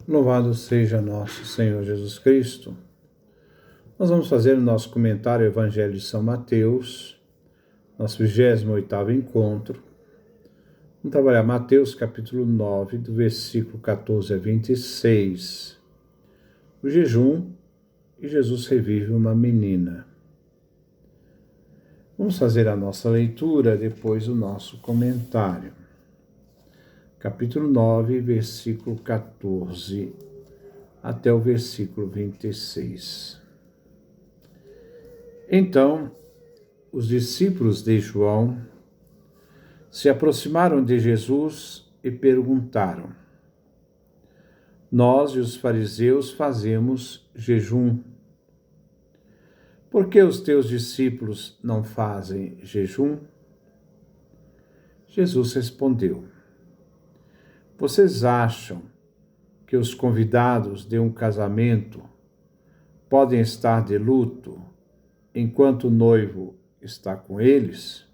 Louvado seja nosso Senhor Jesus Cristo. Nós vamos fazer o nosso comentário ao Evangelho de São Mateus, nosso 28º encontro. Vamos trabalhar Mateus capítulo 9, do versículo 14 a 26. O jejum e Jesus revive uma menina. Vamos fazer a nossa leitura, depois o nosso comentário. Capítulo 9, versículo 14 até o versículo 26. Então, os discípulos de João se aproximaram de Jesus e perguntaram: Nós e os fariseus fazemos jejum. Por que os teus discípulos não fazem jejum? Jesus respondeu: Vocês acham que os convidados de um casamento podem estar de luto enquanto o noivo está com eles?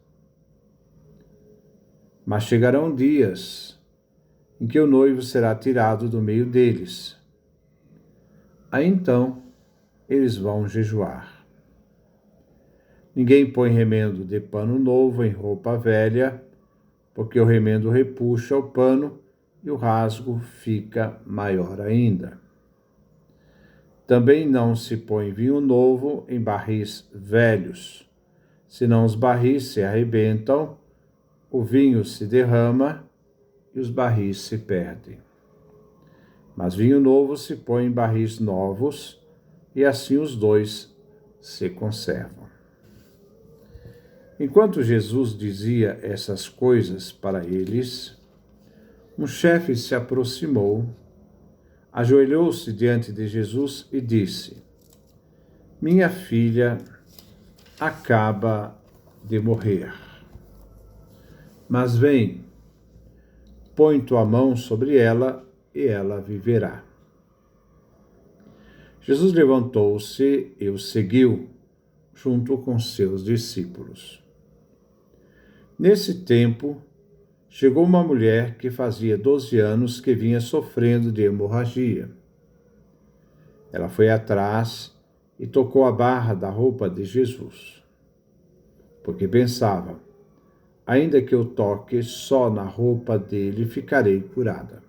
Mas chegarão dias em que o noivo será tirado do meio deles. Aí então eles vão jejuar. Ninguém põe remendo de pano novo em roupa velha, porque o remendo repuxa o pano e o rasgo fica maior ainda. Também não se põe vinho novo em barris velhos, senão os barris se arrebentam, o vinho se derrama e os barris se perdem. Mas vinho novo se põe em barris novos, e assim os dois se conservam. Enquanto Jesus dizia essas coisas para eles, um chefe se aproximou, ajoelhou-se diante de Jesus e disse: Minha filha acaba de morrer. Mas vem, põe tua mão sobre ela e ela viverá. Jesus levantou-se e o seguiu, junto com seus discípulos. Nesse tempo, chegou uma mulher que fazia 12 anos que vinha sofrendo de hemorragia. Ela foi atrás e tocou a barra da roupa de Jesus, porque pensava: ainda que eu toque só na roupa dele, ficarei curada.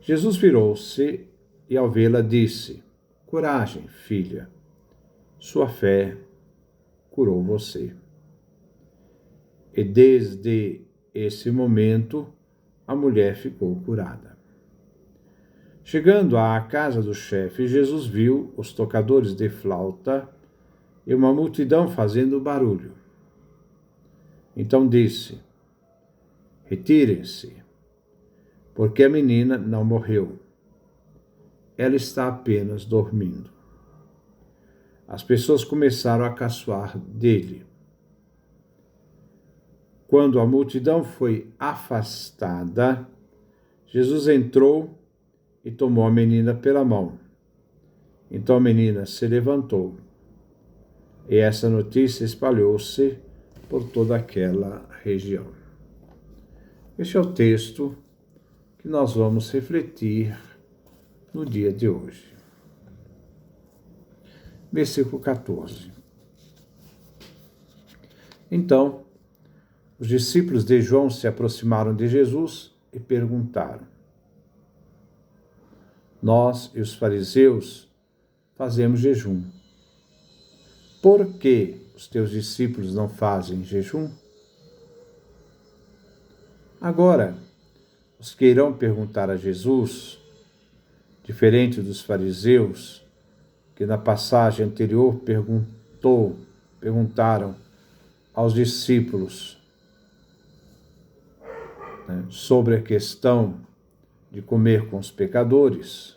Jesus virou-se e, ao vê-la, disse: Coragem, filha, sua fé curou você. E desde esse momento, a mulher ficou curada. Chegando à casa do chefe, Jesus viu os tocadores de flauta e uma multidão fazendo barulho. Então disse: Retirem-se, porque a menina não morreu. Ela está apenas dormindo. As pessoas começaram a caçoar dele. Quando a multidão foi afastada, Jesus entrou e tomou a menina pela mão. Então a menina se levantou. E essa notícia espalhou-se por toda aquela região. Este é o texto que nós vamos refletir no dia de hoje. Versículo 14. Então, os discípulos de João se aproximaram de Jesus e perguntaram: Nós e os fariseus fazemos jejum. Por que os teus discípulos não fazem jejum? Agora, os que irão perguntar a Jesus, diferente dos fariseus, que na passagem anterior perguntaram aos discípulos sobre a questão de comer com os pecadores.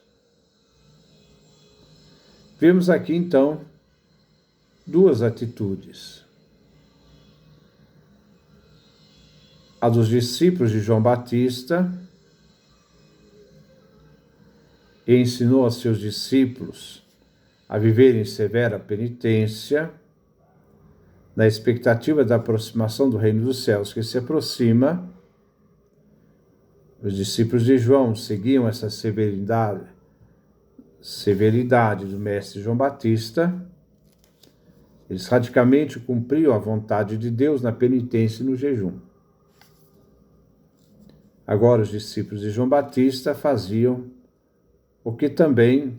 Vemos aqui, então, duas atitudes. A dos discípulos de João Batista, e ensinou a seus discípulos a viverem severa penitência, na expectativa da aproximação do reino dos céus que se aproxima, Os discípulos de João seguiam essa severidade do mestre João Batista. Eles radicalmente cumpriam a vontade de Deus na penitência e no jejum. Agora os discípulos de João Batista faziam o que também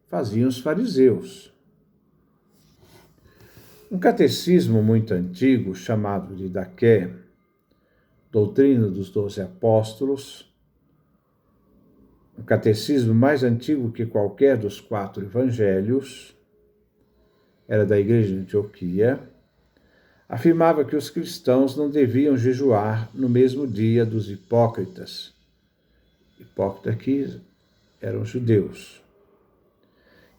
faziam os fariseus. Um catecismo muito antigo, chamado de Daqué, Doutrina dos 12 Apóstolos, um catecismo mais antigo que qualquer dos 4 evangelhos, era da igreja de Antioquia, afirmava que os cristãos não deviam jejuar no mesmo dia dos hipócritas. Hipócritas aqui eram judeus,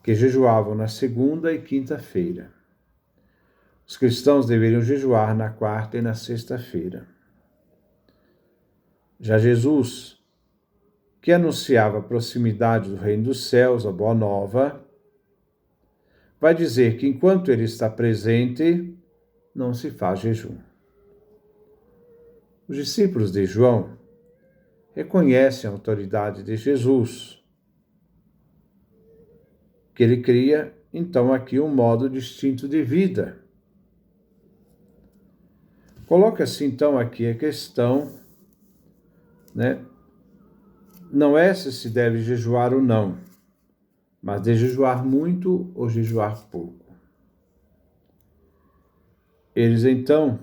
que jejuavam na segunda e quinta-feira. Os cristãos deveriam jejuar na quarta e na sexta-feira. Já Jesus, que anunciava a proximidade do reino dos céus, a boa nova, vai dizer que enquanto ele está presente, não se faz jejum. Os discípulos de João reconhecem a autoridade de Jesus, que ele cria, então, aqui um modo distinto de vida. Coloca-se, então, aqui a questão, não é se deve jejuar ou não, mas de jejuar muito ou jejuar pouco. Eles, então,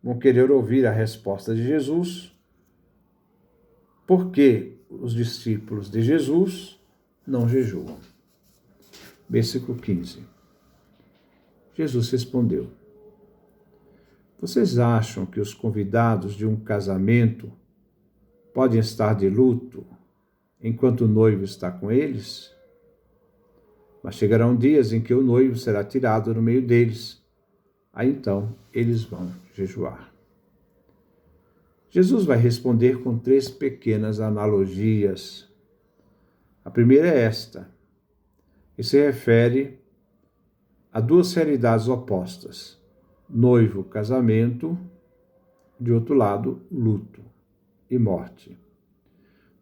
vão querer ouvir a resposta de Jesus, porque os discípulos de Jesus não jejuam. Versículo 15. Jesus respondeu: vocês acham que os convidados de um casamento podem estar de luto enquanto o noivo está com eles? Mas chegarão dias em que o noivo será tirado no meio deles. Aí então eles vão jejuar. Jesus vai responder com 3 pequenas analogias. A primeira é esta, que se refere a 2 realidades opostas: noivo, casamento, de outro lado, luto e morte.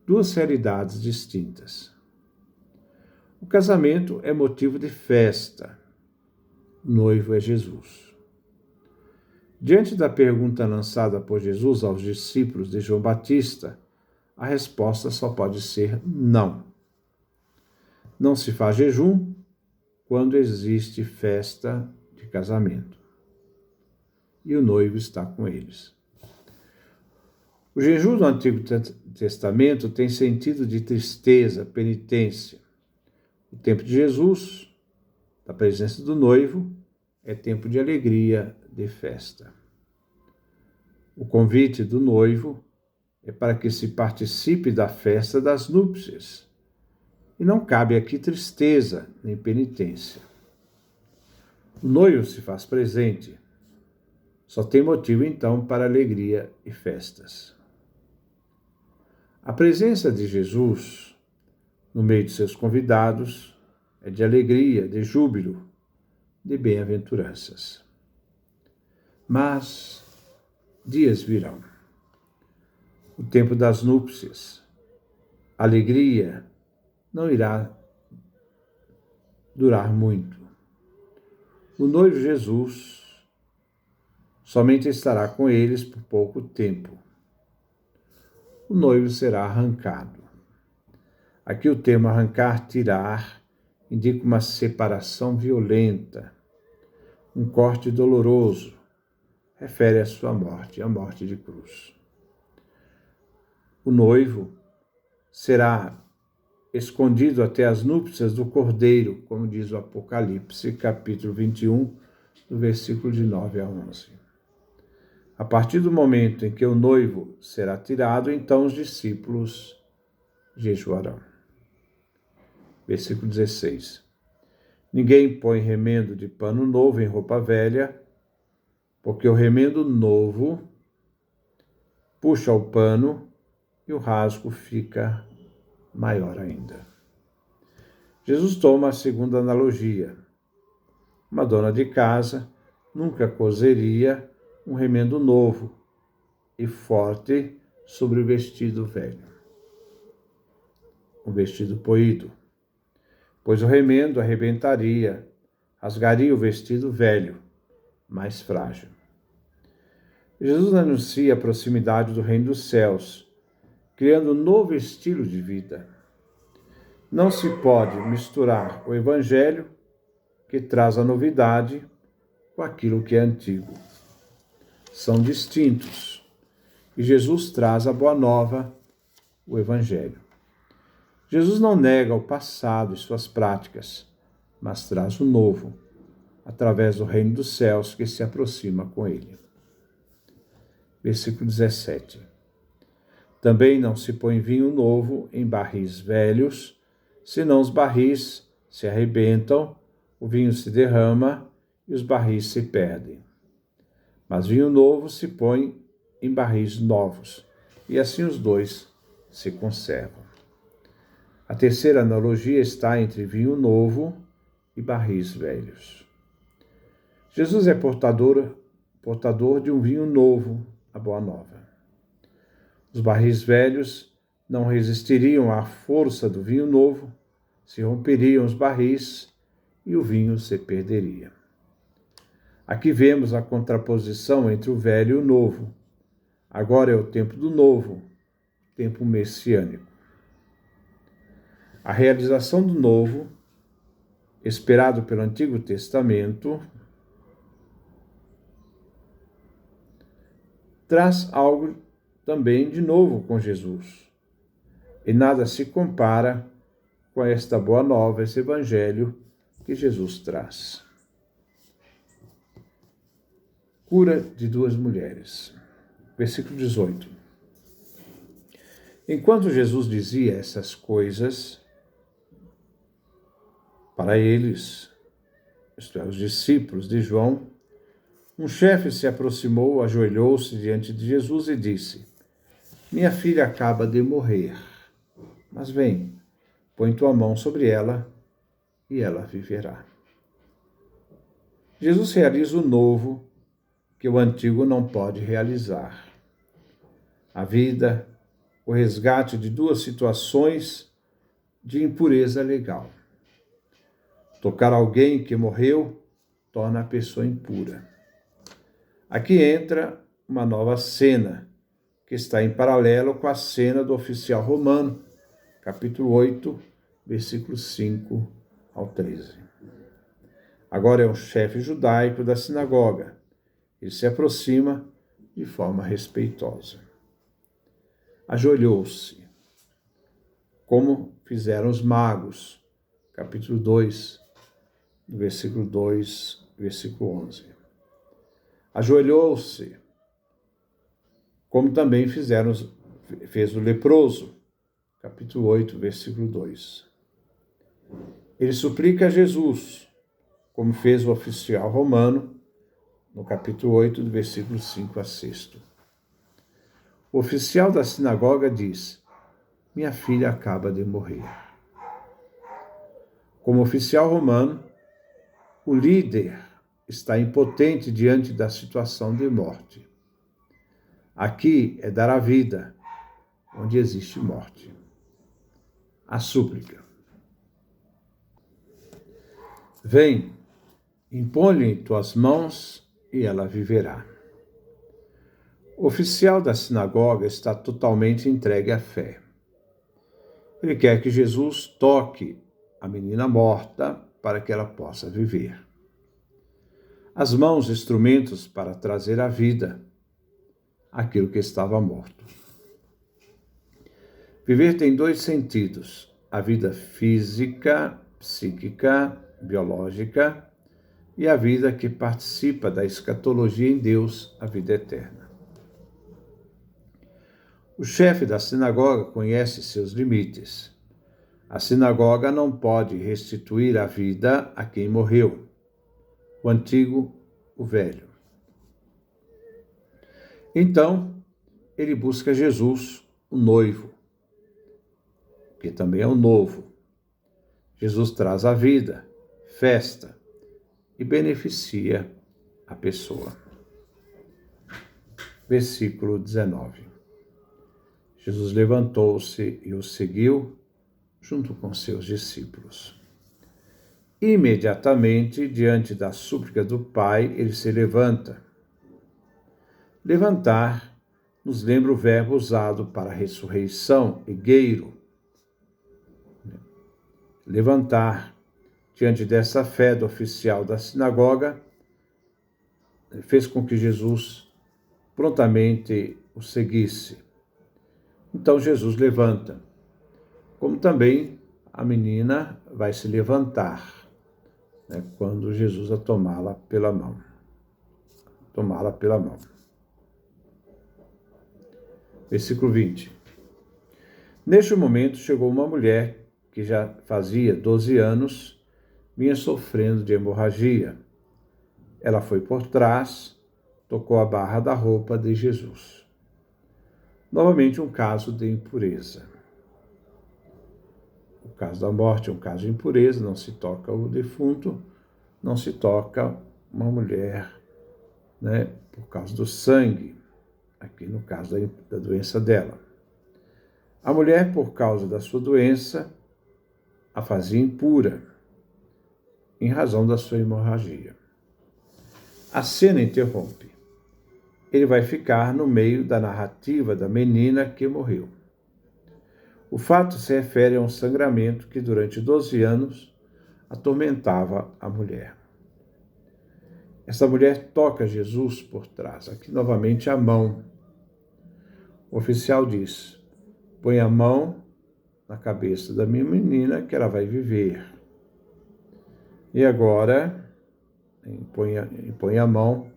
2 realidades distintas. O casamento é motivo de festa. O noivo é Jesus. Diante da pergunta lançada por Jesus aos discípulos de João Batista, a resposta só pode ser não. Não se faz jejum quando existe festa de casamento. E o noivo está com eles. O jejum do Antigo Testamento tem sentido de tristeza, penitência. O tempo de Jesus, da presença do noivo, é tempo de alegria, de festa. O convite do noivo é para que se participe da festa das núpcias. E não cabe aqui tristeza nem penitência. O noivo se faz presente. Só tem motivo, então, para alegria e festas. A presença de Jesus no meio de seus convidados é de alegria, de júbilo, de bem-aventuranças. Mas dias virão. O tempo das núpcias. A alegria não irá durar muito. O noivo Jesus somente estará com eles por pouco tempo. O noivo será arrancado. Aqui o termo arrancar, tirar, indica uma separação violenta, um corte doloroso, refere à sua morte, a morte de cruz. O noivo será escondido até as núpcias do Cordeiro, como diz o Apocalipse, capítulo 21, do versículo de 9 a 11. A partir do momento em que o noivo será tirado, então os discípulos jejuarão. Versículo 16. Ninguém põe remendo de pano novo em roupa velha, porque o remendo novo puxa o pano e o rasgo fica maior ainda. Jesus toma a segunda analogia. Uma dona de casa nunca coseria um remendo novo e forte sobre o vestido velho, o vestido poído, pois o remendo arrebentaria, rasgaria o vestido velho, mais frágil. Jesus anuncia a proximidade do reino dos céus, criando um novo estilo de vida. Não se pode misturar o evangelho, que traz a novidade, com aquilo que é antigo. São distintos. E Jesus traz a boa nova, o evangelho. Jesus não nega o passado e suas práticas, mas traz o novo, através do reino dos céus que se aproxima com ele. Versículo 17. Também não se põe vinho novo em barris velhos, senão os barris se arrebentam, o vinho se derrama e os barris se perdem. Mas vinho novo se põe em barris novos, e assim os dois se conservam. A terceira analogia está entre vinho novo e barris velhos. Jesus é portador de um vinho novo, a boa nova. Os barris velhos não resistiriam à força do vinho novo, se romperiam os barris e o vinho se perderia. Aqui vemos a contraposição entre o velho e o novo. Agora é o tempo do novo, tempo messiânico. A realização do novo, esperado pelo Antigo Testamento, traz algo também de novo com Jesus. E nada se compara com esta boa nova, esse evangelho que Jesus traz. Cura de 2 mulheres. Versículo 18. Enquanto Jesus dizia essas coisas para eles, isto é, os discípulos de João, um chefe se aproximou, ajoelhou-se diante de Jesus e disse: Minha filha acaba de morrer, mas vem, põe tua mão sobre ela e ela viverá. Jesus realiza o novo que o antigo não pode realizar. A vida, o resgate de 2 situações de impureza legal. Tocar alguém que morreu torna a pessoa impura. Aqui entra uma nova cena, que está em paralelo com a cena do oficial romano, capítulo 8, versículos 5 ao 13. Agora é um chefe judaico da sinagoga. Ele se aproxima de forma respeitosa. Ajoelhou-se, como fizeram os magos, capítulo 2, versículo 2, versículo 11. Ajoelhou-se, como também fez o leproso, capítulo 8, versículo 2. Ele suplica a Jesus, como fez o oficial romano, no capítulo 8, do versículo 5 a 6. O oficial da sinagoga diz: Minha filha acaba de morrer. Como oficial romano, o líder está impotente diante da situação de morte. Aqui é dar a vida, onde existe morte. A súplica. Vem, impõe-lhe tuas mãos e ela viverá. O oficial da sinagoga está totalmente entregue à fé. Ele quer que Jesus toque a menina morta para que ela possa viver. As mãos, instrumentos para trazer à vida aquilo que estava morto. Viver tem 2 sentidos: a vida física, psíquica, biológica, e a vida que participa da escatologia em Deus, a vida eterna. O chefe da sinagoga conhece seus limites. A sinagoga não pode restituir a vida a quem morreu, o antigo, o velho. Então, ele busca Jesus, o noivo, que também é o novo. Jesus traz a vida, festa, e beneficia a pessoa. Versículo 19. Jesus levantou-se e o seguiu, junto com seus discípulos. Imediatamente, diante da súplica do Pai, ele se levanta. Levantar nos lembra o verbo usado para a ressurreição, egeiro. Levantar, diante dessa fé do oficial da sinagoga, fez com que Jesus prontamente o seguisse. Então Jesus levanta, como também a menina vai se levantar, quando Jesus a tomá-la pela mão. Versículo 20. Neste momento chegou uma mulher que já fazia 12 anos, vinha sofrendo de hemorragia. Ela foi por trás, tocou a barra da roupa de Jesus. Novamente um caso de impureza. O caso da morte é um caso de impureza, não se toca o defunto, não se toca uma mulher, por causa do sangue, aqui no caso da doença dela. A mulher, por causa da sua doença, a fazia impura, em razão da sua hemorragia. A cena interrompe. Ele vai ficar no meio da narrativa da menina que morreu. O fato se refere a um sangramento que durante 12 anos atormentava a mulher. Essa mulher toca Jesus por trás, aqui novamente a mão. O oficial diz: põe a mão na cabeça da minha menina que ela vai viver. E agora, põe a mão,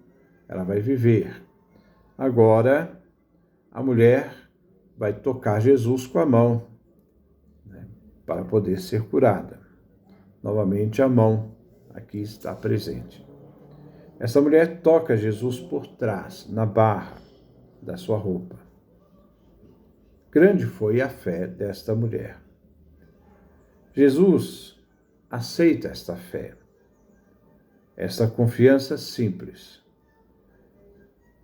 ela vai viver. Agora, a mulher vai tocar Jesus com a mão, para poder ser curada. Novamente a mão aqui está presente. Essa mulher toca Jesus por trás, na barra da sua roupa. Grande foi a fé desta mulher. Jesus aceita esta fé, essa confiança simples.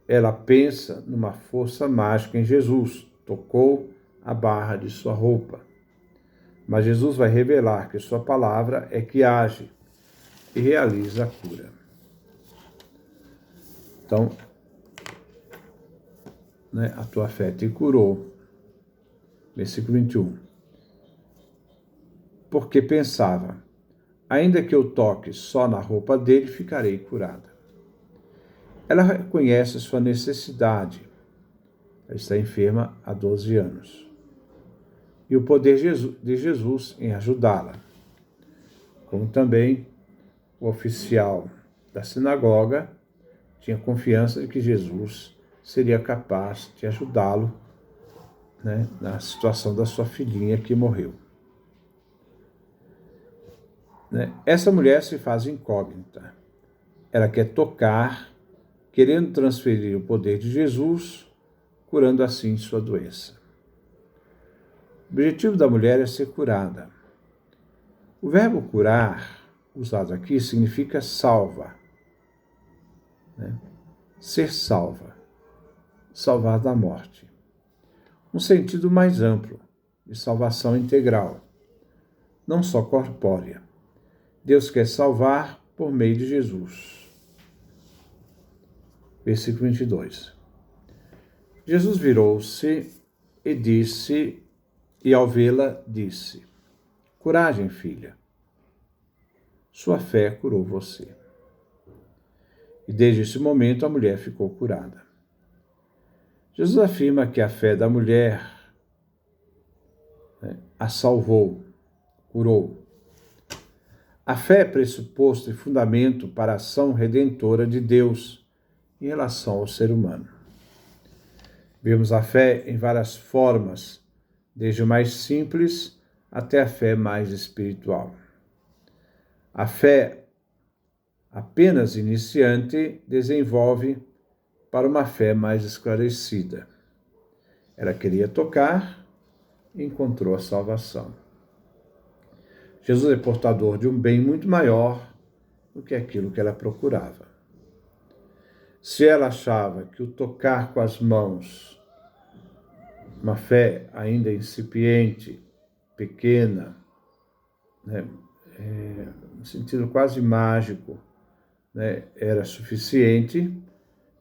Ela pensa numa força mágica em Jesus, tocou a barra de sua roupa. Mas Jesus vai revelar que sua palavra é que age e realiza a cura. Então, a tua fé te curou. Versículo 21. Porque pensava, ainda que eu toque só na roupa dele, ficarei curada. Ela reconhece sua necessidade. Ela está enferma há 12 anos. E o poder de Jesus em ajudá-la. Como também o oficial da sinagoga tinha confiança de que Jesus seria capaz de ajudá-lo, na situação da sua filhinha que morreu. Essa mulher se faz incógnita. Ela quer tocar, querendo transferir o poder de Jesus, curando assim sua doença. O objetivo da mulher é ser curada. O verbo curar, usado aqui, significa salva. Ser salva. Salvar da morte. Um sentido mais amplo, de salvação integral, não só corpórea. Deus quer salvar por meio de Jesus. Versículo 22. Jesus virou-se e disse, e ao vê-la disse: coragem, filha, sua fé curou você. E desde esse momento a mulher ficou curada. Jesus afirma que a fé da mulher a salvou, curou. A fé é pressuposto e fundamento para a ação redentora de Deus em relação ao ser humano. Vemos a fé em várias formas, desde o mais simples até a fé mais espiritual. A fé apenas iniciante desenvolve para uma fé mais esclarecida. Ela queria tocar e encontrou a salvação. Jesus é portador de um bem muito maior do que aquilo que ela procurava. Se ela achava que o tocar com as mãos uma fé ainda incipiente, pequena, né? No sentido quase mágico, né? Era suficiente,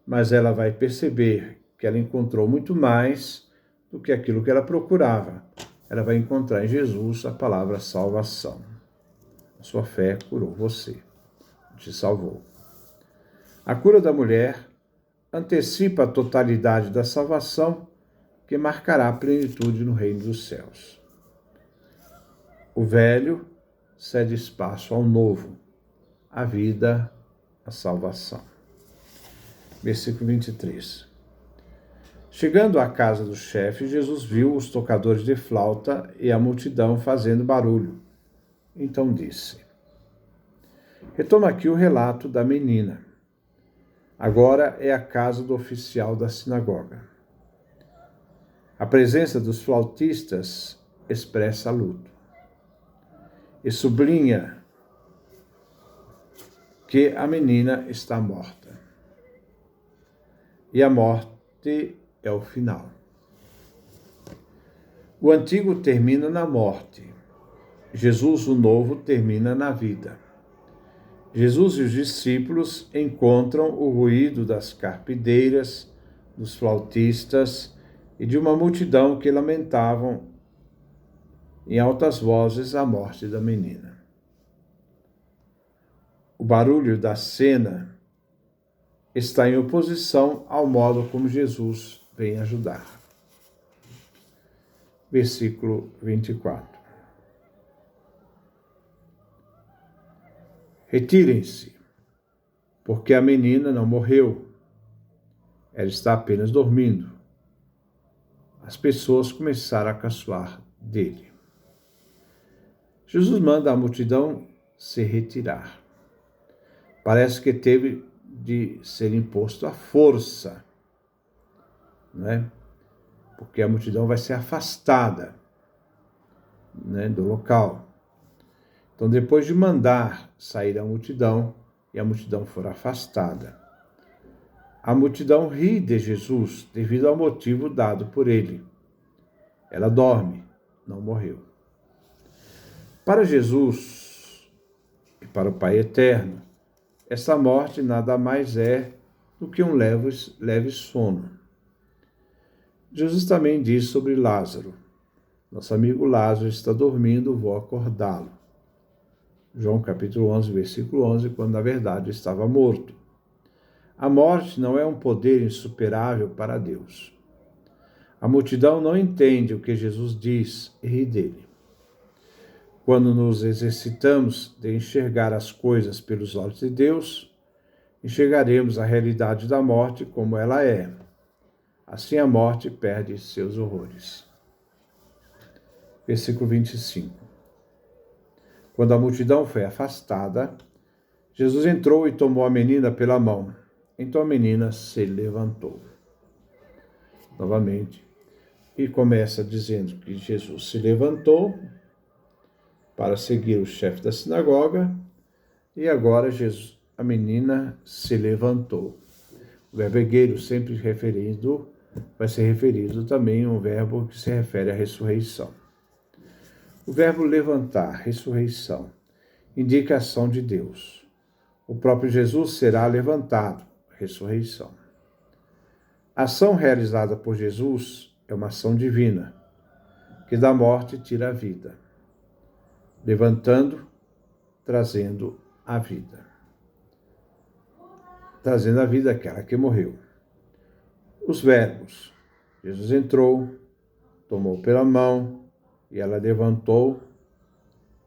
mas ela vai perceber que ela encontrou muito mais do que aquilo que ela procurava. Ela vai encontrar em Jesus a palavra salvação. A sua fé curou você, te salvou. A cura da mulher antecipa a totalidade da salvação que marcará a plenitude no reino dos céus. O velho cede espaço ao novo, a vida, a salvação. Versículo 23. Chegando à casa do chefe, Jesus viu os tocadores de flauta e a multidão fazendo barulho. Então disse: retoma aqui o relato da menina. Agora é a casa do oficial da sinagoga. A presença dos flautistas expressa luto e sublinha que a menina está morta. E a morte é o final. O antigo termina na morte. Jesus, o novo, termina na vida. Jesus e os discípulos encontram o ruído das carpideiras, dos flautistas e de uma multidão que lamentavam em altas vozes a morte da menina. O barulho da cena está em oposição ao modo como Jesus vem ajudar. Versículo 24. Retirem-se, porque a menina não morreu, ela está apenas dormindo. As pessoas começaram a caçoar dele. Jesus manda a multidão se retirar. Parece que teve de ser imposto à força, né? Porque a multidão vai ser afastada, né, do local. Então, depois de mandar sair a multidão, e a multidão for afastada, a multidão ri de Jesus devido ao motivo dado por ele. Ela dorme, não morreu. Para Jesus e para o Pai Eterno, essa morte nada mais é do que um leve sono. Jesus também diz sobre Lázaro: nosso amigo Lázaro está dormindo, vou acordá-lo. João capítulo 11, versículo 11, quando na verdade estava morto. A morte não é um poder insuperável para Deus. A multidão não entende o que Jesus diz e ri dele. Quando nos exercitamos de enxergar as coisas pelos olhos de Deus, enxergaremos a realidade da morte como ela é. Assim a morte perde seus horrores. Versículo 25. Quando a multidão foi afastada, Jesus entrou e tomou a menina pela mão. Então a menina se levantou. Novamente. E começa dizendo que Jesus se levantou para seguir o chefe da sinagoga. E agora a menina se levantou. O verbo ergueiro sempre vai ser referido também a um verbo que se refere à ressurreição. O verbo levantar, ressurreição, indica a ação de Deus. O próprio Jesus será levantado, ressurreição. A ação realizada por Jesus é uma ação divina, que da morte tira a vida, levantando, trazendo a vida. Trazendo a vida àquela que morreu. Os verbos: Jesus entrou, tomou pela mão, e ela levantou,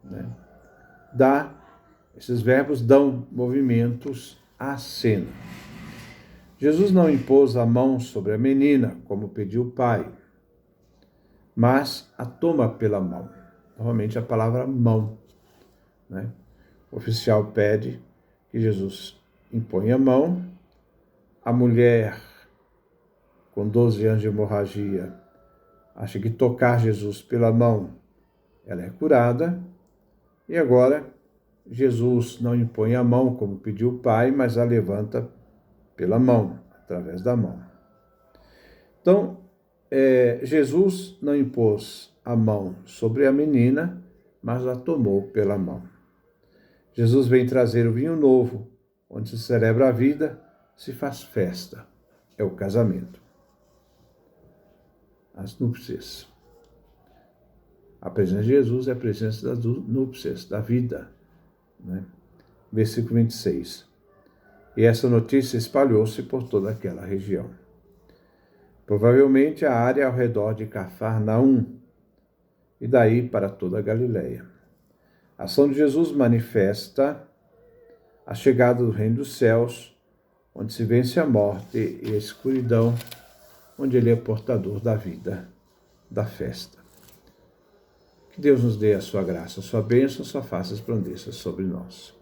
né? Esses verbos dão movimentos à cena. Jesus não impôs a mão sobre a menina, como pediu o Pai, mas a toma pela mão. Novamente a palavra mão, né? O oficial pede que Jesus imponha a mão. A mulher com 12 anos de hemorragia acha que tocar Jesus pela mão, ela é curada. E agora, Jesus não impõe a mão, como pediu o Pai, mas a levanta pela mão, através da mão. Então, Jesus não impôs a mão sobre a menina, mas a tomou pela mão. Jesus vem trazer o vinho novo, onde se celebra a vida, se faz festa. É o casamento. As núpcias. A presença de Jesus é a presença das núpcias, da vida. Né? Versículo 26. E essa notícia espalhou-se por toda aquela região. Provavelmente a área ao redor de Cafarnaum, e daí para toda a Galileia. A ação de Jesus manifesta a chegada do reino dos céus, onde se vence a morte e a escuridão, onde ele é portador da vida, da festa. Que Deus nos dê a sua graça, a sua bênção, a sua face resplandeça sobre nós.